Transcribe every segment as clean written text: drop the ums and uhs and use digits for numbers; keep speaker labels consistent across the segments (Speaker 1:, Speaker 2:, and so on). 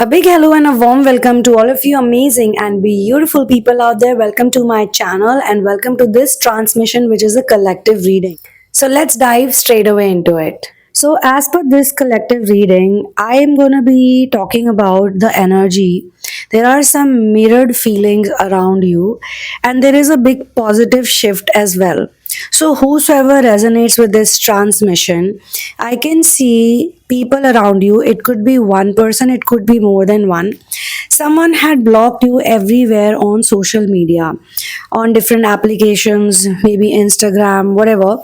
Speaker 1: A big hello and a warm welcome to all of you amazing and beautiful people out there. Welcome to my channel and welcome to this transmission, which is a collective reading. So let's dive straight away into it. So, as per this collective reading, I am going to be talking about the energy. There are some mirrored feelings around you, and there is a big positive shift as well. So, whosoever resonates with this transmission, I can see people around you. It could be one person, it could be more than one. Someone had blocked you everywhere on social media, on different applications, maybe Instagram, whatever.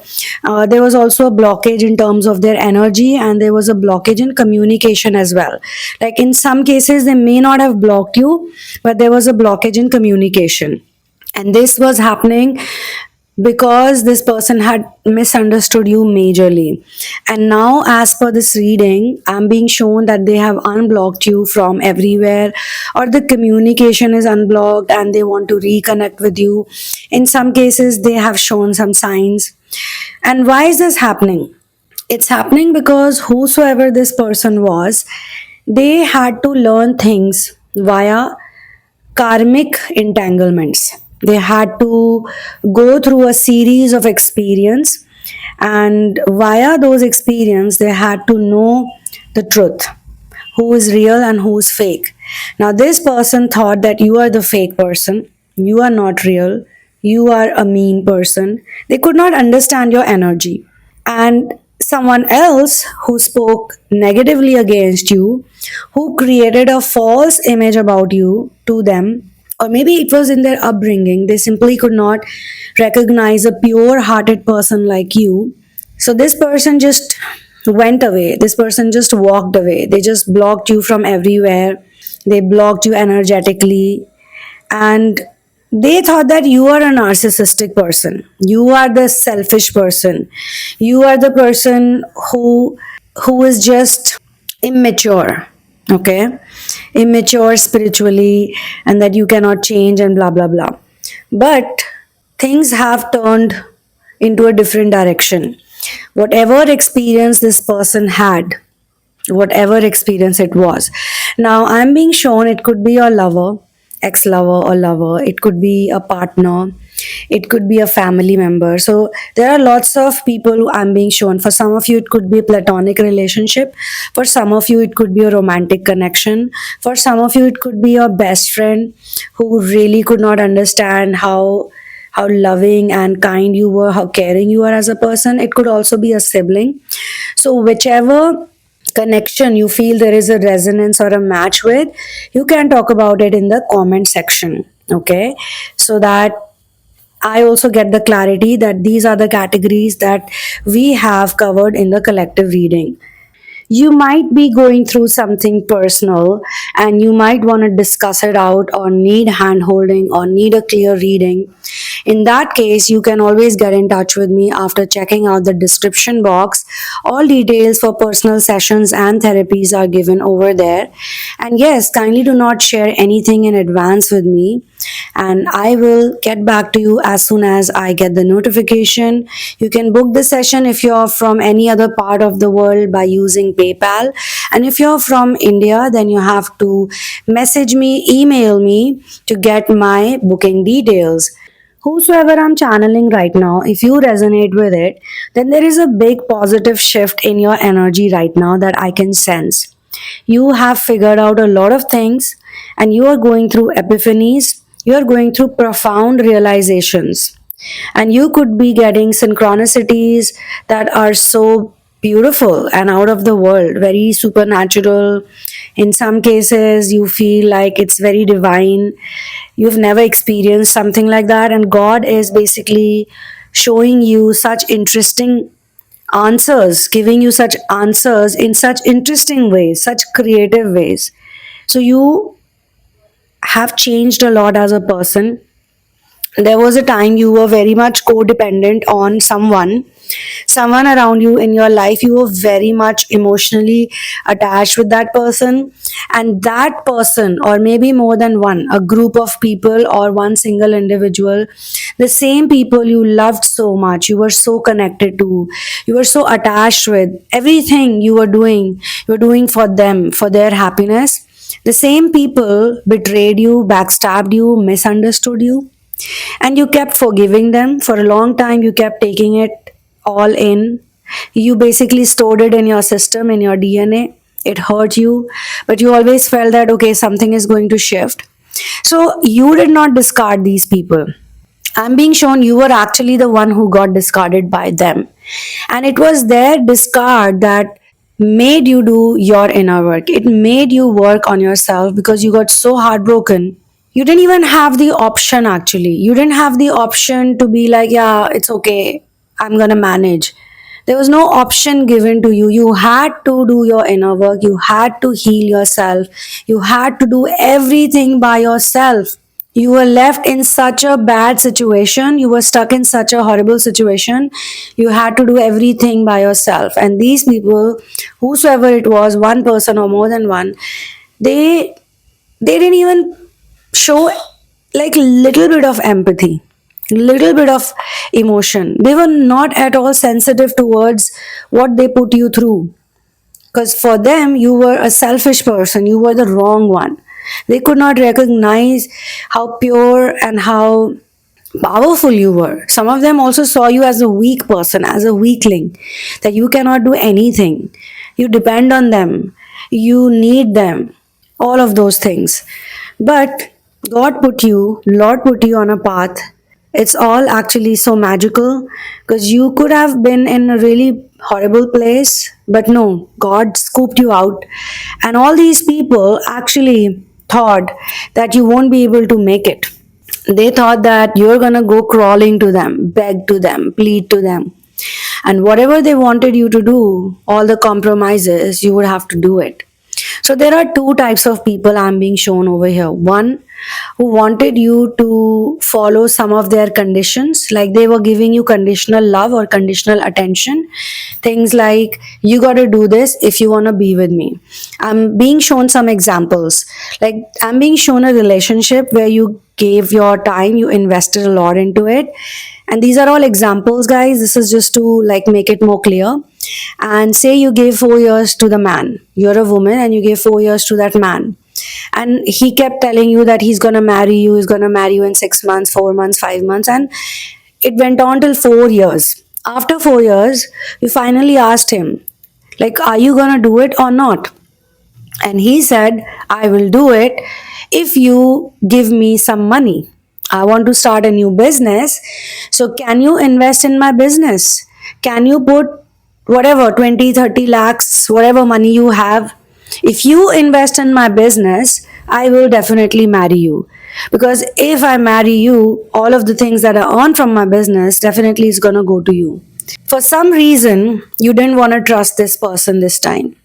Speaker 1: There was also a blockage in terms of their energy, and there was a blockage in communication as well. Like in some cases, they may not have blocked you, but there was a blockage in communication. And this was happening because this person had misunderstood you majorly. And now, as per this reading, I'm being shown that they have unblocked you from everywhere, or the communication is unblocked and they want to reconnect with you. In some cases, they have shown some signs. And why is this happening? It's happening because whosoever this person was, they had to learn things via karmic entanglements. They had to go through a series of experience, and via those experience they had to know the truth, who is real and who is fake. Now this person thought that you are the fake person, you are not real, you are a mean person. They could not understand your energy. And someone else who spoke negatively against you, who created a false image about you to them, or maybe it was in their upbringing, they simply could not recognize a pure hearted person like you. So this person just went away, this person just walked away, they just blocked you from everywhere, they blocked you energetically, and they thought that you are a narcissistic person, you are the selfish person, you are the person who is just immature, okay, immature spiritually, and that you cannot change and blah blah blah. But things have turned into a different direction. Whatever experience this person had, whatever experience it was, now I'm being shown it could be your lover, ex-lover or lover, it could be a partner, it could be a family member. So there are lots of people who I'm being shown. For some of you it could be a platonic relationship, for some of you it could be a romantic connection, for some of you it could be your best friend who really could not understand how loving and kind you were, how caring you are as a person. It could also be a sibling. So whichever connection you feel there is a resonance or a match with, you can talk about it in the comment section, okay, so that I also get the clarity that these are the categories that we have covered in the collective reading. You might be going through something personal and you might want to discuss it out or need hand holding or need a clear reading. In that case, you can always get in touch with me after checking out the description box. All details for personal sessions and therapies are given over there. And yes, kindly do not share anything in advance with me, and I will get back to you as soon as I get the notification. You can book the session if you're from any other part of the world by using PayPal, and if you're from India, then you have to message me, email me to get my booking details. Whosoever I'm channeling right now, if you resonate with it, then there is a big positive shift in your energy right now that I can sense. You have figured out a lot of things and you are going through epiphanies, you are going through profound realizations, and you could be getting synchronicities that are so beautiful and out of the world, very supernatural. In some cases, you feel like it's very divine. You've never experienced something like that, and God is basically showing you such interesting answers, giving you such answers in such interesting ways, such creative ways. So, you have changed a lot as a person. There was a time you were very much codependent on someone around you in your life. You were very much emotionally attached with that person, and that person, or maybe more than one, a group of people or one single individual, the same people you loved so much, you were so connected to, you were so attached with, everything you were doing for them, for their happiness. The same people betrayed you, backstabbed you, misunderstood you, and you kept forgiving them. For a long time, you kept taking it all in. You basically stored it in your system, in your DNA. It hurt you, but you always felt that, okay, something is going to shift. So you did not discard these people. I'm being shown you were actually the one who got discarded by them. And it was their discard that made you do your inner work. It made you work on yourself because you got so heartbroken. You didn't even have the option, actually. You didn't have the option to be like, yeah, it's okay, I'm gonna manage. There was no option given to you. You had to do your inner work. You had to heal yourself. You had to do everything by yourself. You were left in such a bad situation. You were stuck in such a horrible situation. You had to do everything by yourself. And these people, whosoever it was, one person or more than one, they they didn't even show like little bit of empathy, little bit of emotion. They were not at all sensitive towards what they put you through, because for them you were a selfish person, you were the wrong one. They could not recognize how pure and how powerful you were. Some of them also saw you as a weak person, as a weakling, that you cannot do anything, you depend on them, you need them, all of those things. But Lord put you on a path. It's all actually so magical, because you could have been in a really horrible place, but no, God scooped you out. And all these people actually thought that you won't be able to make it. They thought that you're gonna go crawling to them, beg to them, plead to them. And whatever they wanted you to do, all the compromises, you would have to do it. So there are two types of people I'm being shown over here. One who wanted you to follow some of their conditions, like they were giving you conditional love or conditional attention. Things like, you got to do this if you want to be with me. I'm being shown some examples. Like, I'm being shown a relationship where you gave your time, you invested a lot into it. And these are all examples, guys. This is just to like make it more clear. And say you gave 4 years to the man, you're a woman and you gave 4 years to that man, and he kept telling you that he's gonna marry you, he's gonna marry you in 6 months, 4 months, 5 months, and it went on till 4 years. After 4 years, you finally asked him, like, are you gonna do it or not? And he said, I will do it if you give me some money. I want to start a new business. So, can you invest in my business? Can you put whatever 20, 30 lakhs, whatever money you have? If you invest in my business, I will definitely marry you. Because if I marry you, all of the things that I earn from my business definitely is going to go to you. For some reason, you didn't want to trust this person this time.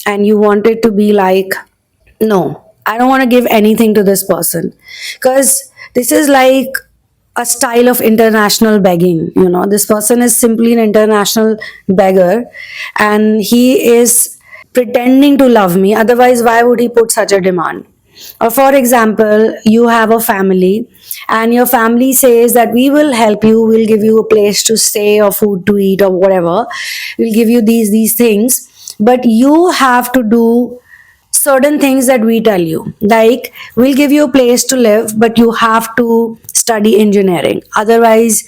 Speaker 1: And you wanted to be like, no, I don't want to give anything to this person. Because this is like a style of international begging. You know, this person is simply an international beggar, and he is pretending to love me. Otherwise, why would he put such a demand? Or, for example, you have a family, and your family says that we will help you, we'll give you a place to stay or food to eat or whatever, we'll give you these things, but you have to do certain things that we tell you. Like, we'll give you a place to live, but you have to study engineering. Otherwise,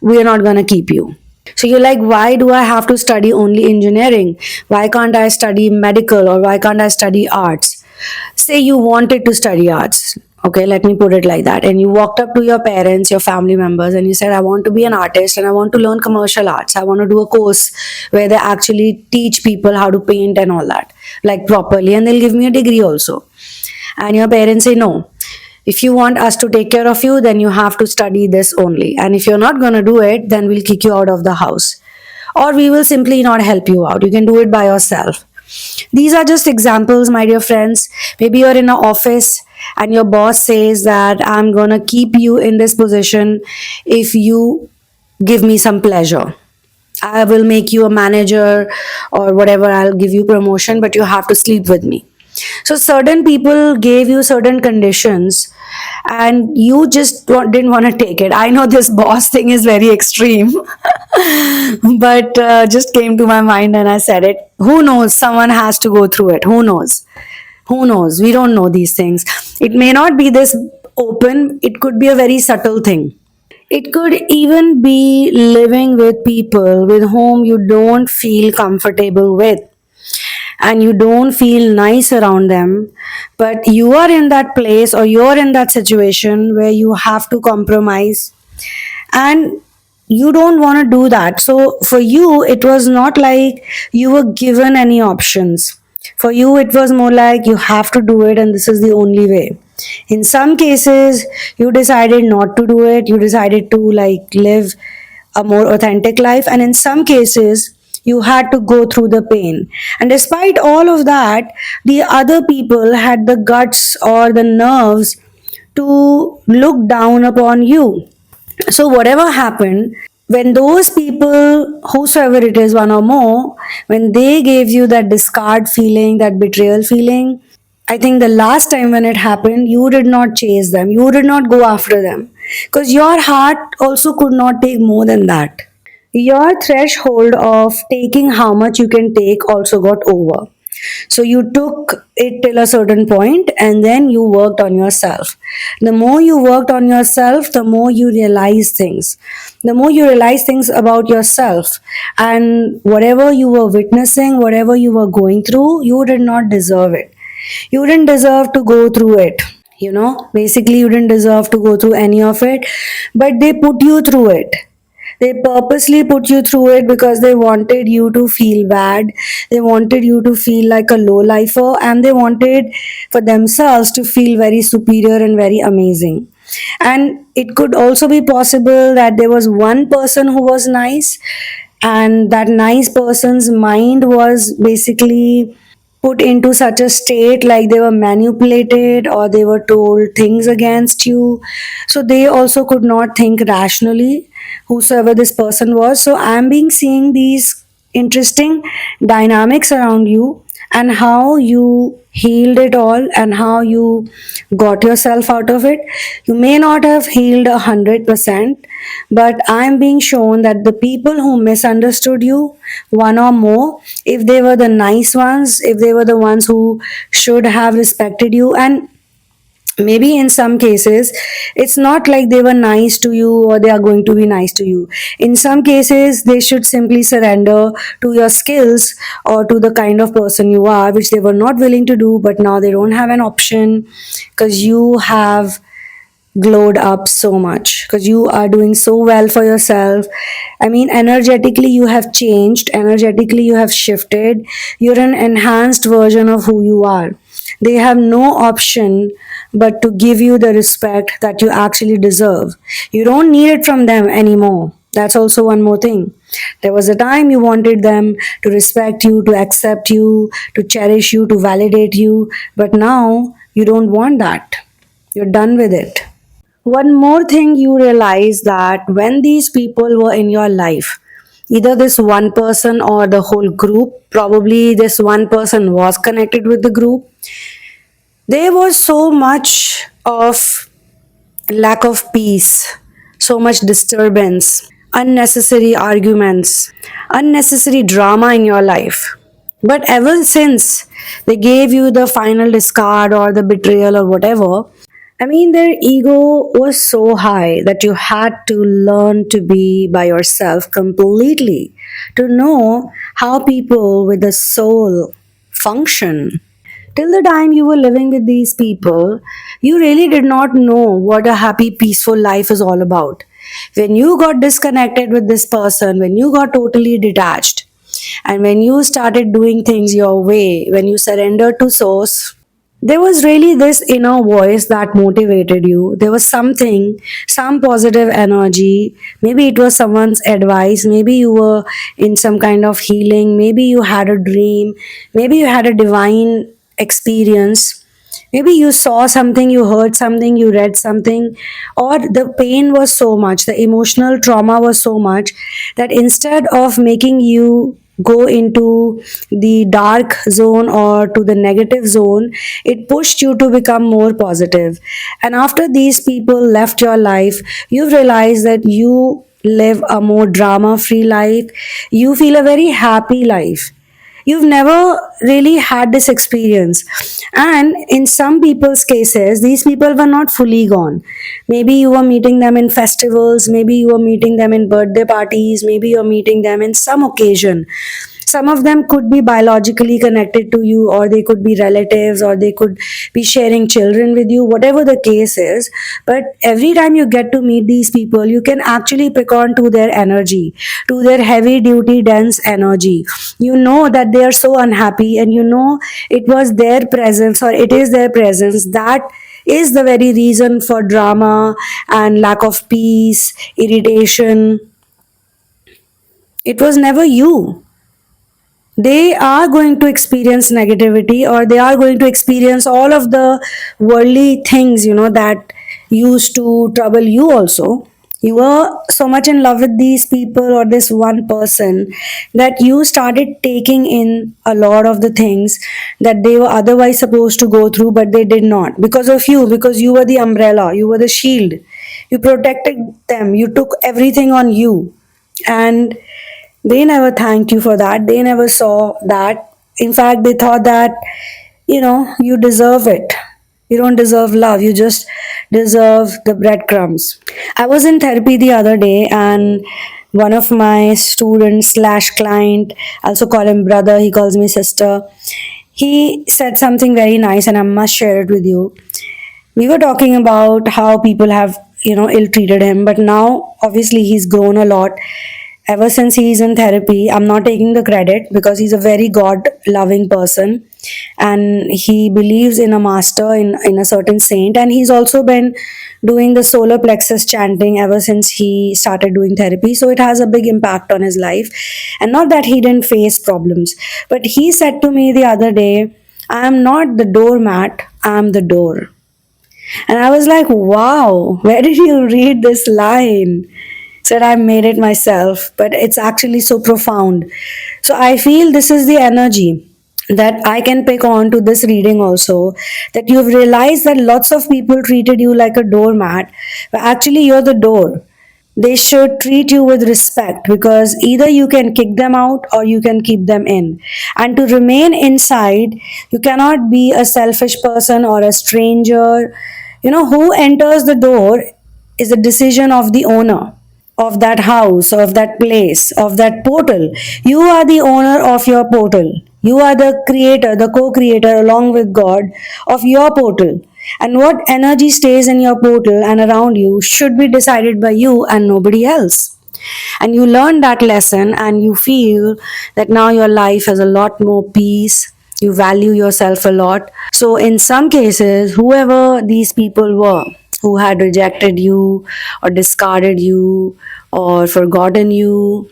Speaker 1: we are not going to keep you. So you're like, why do I have to study only engineering? Why can't I study medical, or why can't I study arts? Say you wanted to study arts. Okay, let me put it like that. And you walked up to your parents, your family members, and you said, I want to be an artist and I want to learn commercial arts. I want to do a course where they actually teach people how to paint and all that, like properly, and they'll give me a degree also. And your parents say, no, if you want us to take care of you, then you have to study this only. And if you're not going to do it, then we'll kick you out of the house. Or we will simply not help you out. You can do it by yourself. These are just examples, my dear friends. Maybe you're in an office and your boss says that I'm going to keep you in this position if you give me some pleasure. I will make you a manager or whatever, I'll give you promotion, but you have to sleep with me. So certain people gave you certain conditions and you just didn't want to take it. I know this boss thing is very extreme, but just came to my mind and I said it. Who knows? Someone has to go through it. Who knows? Who knows? We don't know these things. It may not be this open, it could be a very subtle thing. It could even be living with people with whom you don't feel comfortable with and you don't feel nice around them, but you are in that place or you're in that situation where you have to compromise and you don't want to do that. So for you, it was not like you were given any options. For you, it was more like you have to do it and this is the only way. In some cases, you decided not to do it, you decided to like live a more authentic life, and in some cases, you had to go through the pain. And despite all of that, the other people had the guts or the nerves to look down upon you. So, whatever happened, when those people, whosoever it is, one or more, when they gave you that discard feeling, that betrayal feeling, I think the last time when it happened, you did not chase them, you did not go after them, because your heart also could not take more than that. Your threshold of taking how much you can take also got over. So you took it till a certain point and then you worked on yourself. The more you worked on yourself, the more you realize things. The more you realize things about yourself. And whatever you were witnessing, whatever you were going through, you did not deserve it. You didn't deserve to go through it. Basically, you didn't deserve to go through any of it, but they put you through it. They purposely put you through it because they wanted you to feel bad. They wanted you to feel like a low lifer and they wanted for themselves to feel very superior and very amazing. And it could also be possible that there was one person who was nice, and that nice person's mind was basically put into such a state like they were manipulated or they were told things against you. So they also could not think rationally, whosoever this person was. So I'm being seeing these interesting dynamics around you and how you healed it all and how you got yourself out of it. You may not have healed 100%, but I'm being shown that the people who misunderstood you, one or more, if they were the nice ones, if they were the ones who should have respected you, and maybe in some cases it's not like they were nice to you or they are going to be nice to you. In some cases they should simply surrender to your skills or to the kind of person you are, which they were not willing to do, but now they don't have an option because you have glowed up so much, because you are doing so well for yourself. I mean, energetically you have changed, energetically you have shifted, you're an enhanced version of who you are. They have no option but to give you the respect that you actually deserve. You don't need it from them anymore. That's also one more thing. There was a time you wanted them to respect you, to accept you, to cherish you, to validate you, but now you don't want that. You're done with it. One more thing you realize, that when these people were in your life, either this one person or the whole group, probably this one person was connected with the group, there was so much of lack of peace, so much disturbance, unnecessary arguments, unnecessary drama in your life. But ever since they gave you the final discard or the betrayal or whatever, I mean, their ego was so high that you had to learn to be by yourself completely, to know how people with a soul function. Till the time you were living with these people, you really did not know what a happy, peaceful life is all about. When you got disconnected with this person, when you got totally detached, and when you started doing things your way, when you surrendered to Source, there was really this inner voice that motivated you. There was something, some positive energy. Maybe it was someone's advice. Maybe you were in some kind of healing. Maybe you had a dream. Maybe you had a divine experience. Maybe you saw something, you heard something, you read something, or the pain was so much, the emotional trauma was so much that instead of making you go into the dark zone or to the negative zone, it pushed you to become more positive. And after these people left your life, you realize that you live a more drama free life, you feel a very happy life. You've never really had this experience. And in some people's cases, these people were not fully gone. Maybe you were meeting them in festivals, maybe you were meeting them in birthday parties, maybe you're meeting them in some occasion. Some of them could be biologically connected to you, or they could be relatives, or they could be sharing children with you, whatever the case is. But every time you get to meet these people, you can actually pick on to their energy, to their heavy duty dense energy. You know that they are so unhappy, and you know it was their presence, or it is their presence, that is the very reason for drama and lack of peace, irritation. It was never you. They are going to experience negativity, or they are going to experience all of the worldly things, that used to trouble you also. You were so much in love with these people or this one person that you started taking in a lot of the things that they were otherwise supposed to go through, but they did not, because of you, because you were the umbrella, you were the shield, you protected them, you took everything on you. And they never thanked you for that. They never saw that. In fact, they thought that, you deserve it. You don't deserve love. You just deserve the breadcrumbs. I was in therapy the other day, and one of my students slash client, I also call him brother, he calls me sister. He said something very nice, and I must share it with you. We were talking about how people have, ill treated him, but now obviously he's grown a lot ever since he's in therapy. I'm not taking the credit, because he's a very God loving person, and he believes in a master, in a certain saint. And he's also been doing the solar plexus chanting ever since he started doing therapy. So it has a big impact on his life. And not that he didn't face problems, but he said to me the other day, I am not the doormat, I am the door. And I was like, wow, where did you read this line? Said I made it myself, but it's actually so profound. So I feel this is the energy that I can pick on to this reading also, that you've realized that lots of people treated you like a doormat, but actually you're the door. They should treat you with respect, because either you can kick them out or you can keep them in. And to remain inside, you cannot be a selfish person or a stranger. Who enters the door is the decision of the owner of that house, of that place, of that portal. You are the owner of your portal. You are the creator, the co creator, along with God, of your portal. And what energy stays in your portal and around you should be decided by you and nobody else. And you learn that lesson, and you feel that now your life has a lot more peace. You value yourself a lot. So, in some cases, whoever these people were who had rejected you or discarded you or forgotten you,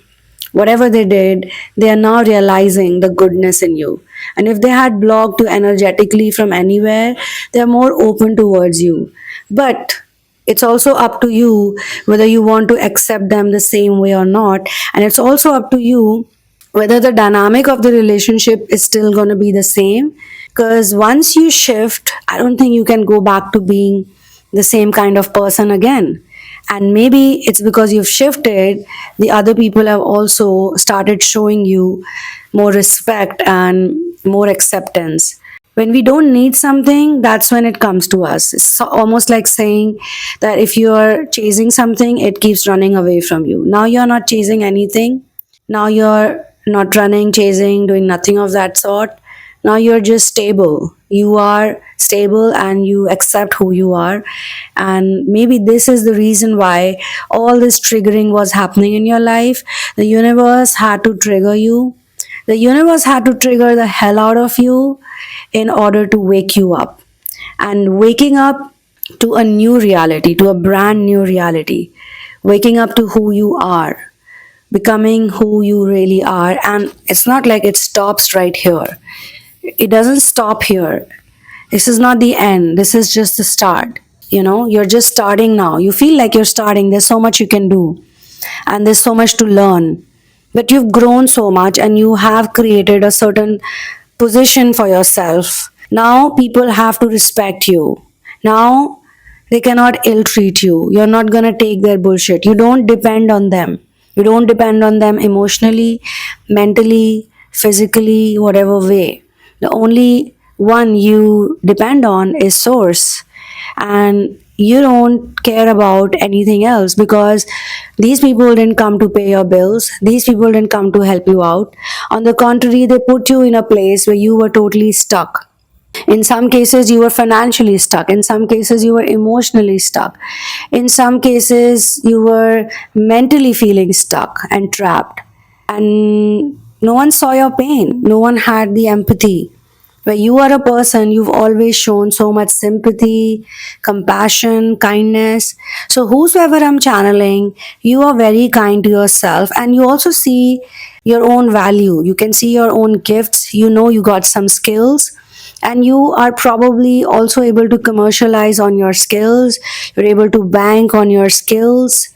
Speaker 1: whatever they did, they are now realizing the goodness in you. And if they had blocked you energetically from anywhere, they are more open towards you. But it's also up to you whether you want to accept them the same way or not. And it's also up to you whether the dynamic of the relationship is still going to be the same. Because once you shift, I don't think you can go back to being the same kind of person again. And maybe it's because you've shifted, the other people have also started showing you more respect and more acceptance. When we don't need something, that's when it comes to us. It's almost like saying that if you're chasing something, it keeps running away from you. Now you're not chasing anything. Now you're not running, chasing, doing nothing of that sort. Now you're just stable. You are stable and you accept who you are. And maybe this is the reason why all this triggering was happening in your life. The universe had to trigger you. The universe had to trigger the hell out of you in order to wake you up. And waking up to a new reality, to a brand new reality. Waking up to who you are, becoming who you really are. And it's not like it stops right here. It doesn't stop here. This is not the end. This is just the start. You're just starting now. You feel like you're starting. There's so much you can do, and there's so much to learn. But you've grown so much, and you have created a certain position for yourself. Now people have to respect you. Now they cannot ill treat you. You're not going to take their bullshit. You don't depend on them. You don't depend on them emotionally, mentally, physically, whatever way. The only one you depend on is source, and you don't care about anything else, because these people didn't come to pay your bills, these people didn't come to help you out. On the contrary, they put you in a place where you were totally stuck. In some cases, you were financially stuck. In some cases, you were emotionally stuck. In some cases, you were mentally feeling stuck and trapped. And no one saw your pain. No one had the empathy. Where you are a person, you've always shown so much sympathy, compassion, kindness. So, whosoever I'm channeling, you are very kind to yourself, and you also see your own value. You can see your own gifts. You know you got some skills, and you are probably also able to commercialize on your skills. You're able to bank on your skills.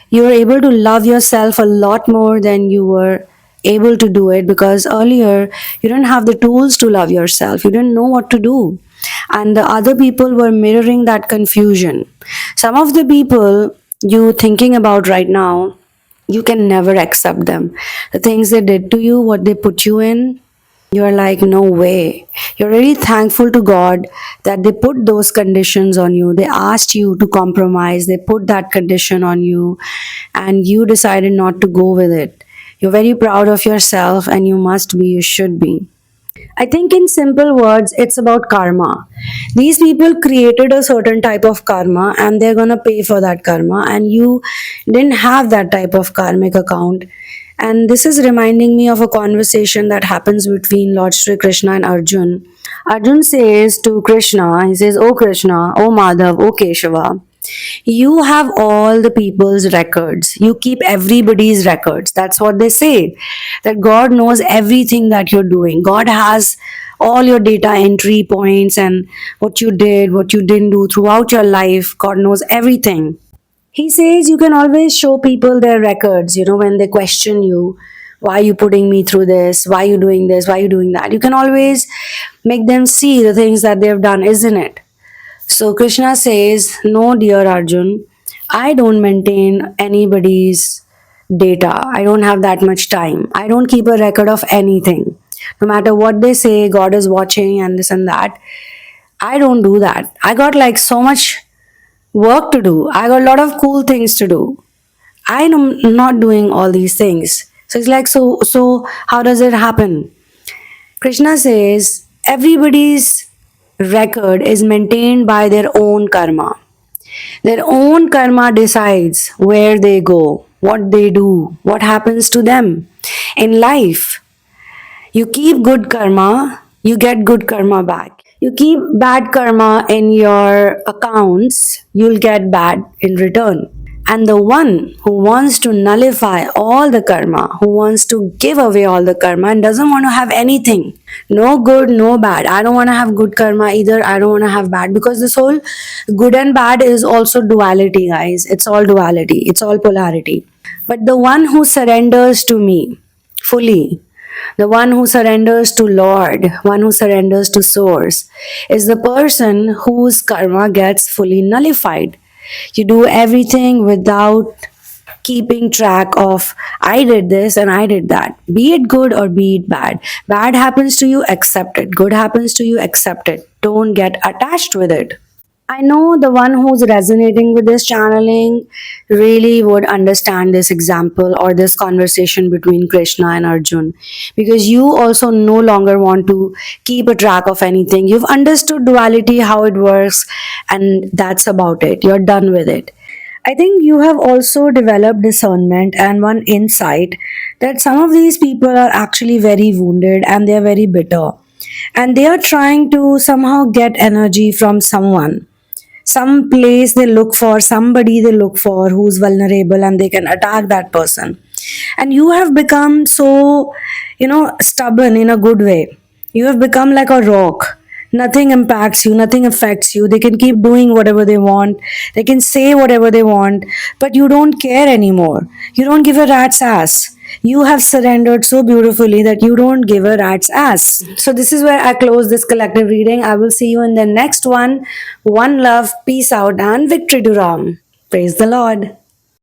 Speaker 1: You're able to love yourself a lot more than you were able to do it, because earlier you didn't have the tools to love yourself. You didn't know what to do. And the other people were mirroring that confusion. Some of the people you thinking about right now, you can never accept them. The things they did to you, what they put you in, you're like, no way. You're really thankful to God that they put those conditions on you. They asked you to compromise. They put that condition on you, and you decided not to go with it. You're very proud of yourself, and you must be, you should be. I think, in simple words, it's about karma. These people created a certain type of karma, and they're gonna pay for that karma, and you didn't have that type of karmic account. And this is reminding me of a conversation that happens between Lord Sri Krishna and Arjun. Arjun says to Krishna, he says, "Oh Krishna, oh Madhav, oh Keshava, you have all the people's records. You keep everybody's records." That's what they say. That God knows everything that you're doing. God has all your data entry points and what you did, what you didn't do throughout your life. God knows everything. He says you can always show people their records, when they question you. Why are you putting me through this? Why are you doing this? Why are you doing that? You can always make them see the things that they've done, isn't it? So Krishna says, no, dear Arjun, I don't maintain anybody's data. I don't have that much time. I don't keep a record of anything. No matter what they say, God is watching and this and that. I don't do that. I got like so much work to do. I got a lot of cool things to do. I'm not doing all these things. So it's like, so how does it happen? Krishna says everybody's record is maintained by their own karma. Their own karma decides where they go, what they do, what happens to them in life. You keep good karma, you get good karma back. You keep bad karma in your accounts, you'll get bad in return. And the one who wants to nullify all the karma, who wants to give away all the karma and doesn't want to have anything, no good, no bad. I don't want to have good karma either. I don't want to have bad, because this whole good and bad is also duality, guys. It's all duality, it's all polarity. But the one who surrenders to me fully, the one who surrenders to Lord, one who surrenders to Source, is the person whose karma gets fully nullified. You do everything without keeping track of, I did this and I did that. Be it good or be it bad. Bad happens to you, accept it. Good happens to you, accept it. Don't get attached with it. I know the one who's resonating with this channeling really would understand this example or this conversation between Krishna and Arjun, because you also no longer want to keep a track of anything. You've understood duality, how it works, and that's about it. You're done with it. I think you have also developed discernment and one insight that some of these people are actually very wounded and they're very bitter. And they are trying to somehow get energy from someone, some place they look for, somebody they look for who's vulnerable, and they can attack that person. And you have become so, stubborn in a good way. You have become like a rock. Nothing impacts you, nothing affects you. They can keep doing whatever they want, they can say whatever they want, but you don't care anymore. You don't give a rat's ass. You have surrendered so beautifully that you don't give a rat's ass. So, this is where I close this collective reading. I will see you in the next one. One love, peace out, and victory to Ram. Praise the Lord.